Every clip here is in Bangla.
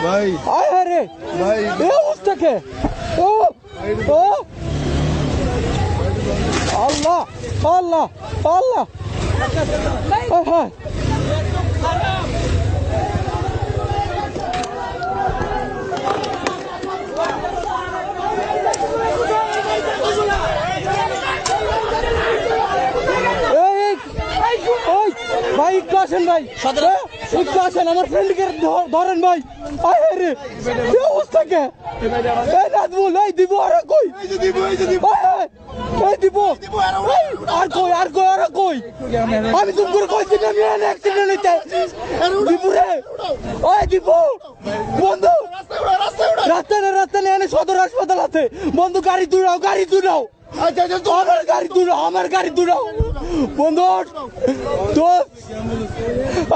ভাই আয় হ্যাঁ রে ভাই এ অবস্থাকে ও ও আল্লাহ আল্লাহ আল্লাহ হ্যাঁ ভাই একটু আসেন ভাই একটু আসেন আমার ফ্রেন্ডকে ধরেন ভাই আয় রে কি অবস্থা কে এই নাজমুল এই দিব আর কই এই দিব আর কই আর কই আমি তুমি করে কইছি না আমি অ্যাক্সিডেন্ট হইতে দিব রে ওই দিব বন্ধু রাস্তা নেই সদর হাসপাতাল আছে বন্ধু গাড়ি দূরাও আমার গাড়ি দূরাও বন্ধু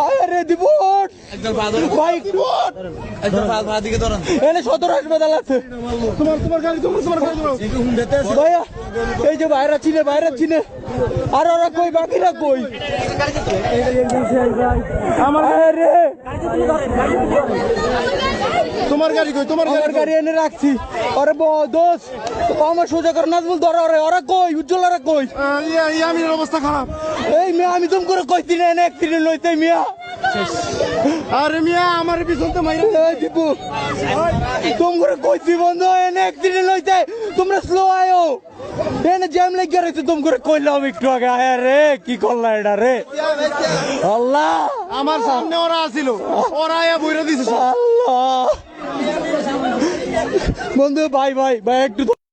আরে দিব ভাই এনে সদর হাসপাতাল আছে ভাইয়া এই যে বাইরা চিনে আর ওরা কই বাকিরা কই আমার রে তোমার গাড়ি কই তোমার গাড়ি এনে রাখছি আরে দোষ আমার সোজা করে নাজমুল ধরে ওরা কই উজ্জ্বল ওরা কই ইয়ামিনের অবস্থা খারাপ এই মিয়া আমি তুমি করে কইছি না এনে অ্যাক্সিডেন্ট হইতে মিয়া আরে মিয়া আমার পিছনতে মাইরা এই দিবু তুমি করে কইছি বন্ধু এনে অ্যাক্সিডেন্ট হইতে তোমরা স্লো আয়ো এনে জ্যাম লাগি রইছে তুমি করে কইলাম একটু আগে আয় রে কি করলা এটা রে আল্লাহ আমার সামনে ওরা আসিল ওরা আয়া বইরা দিছে আল্লাহ বন্ধু ভাই একটু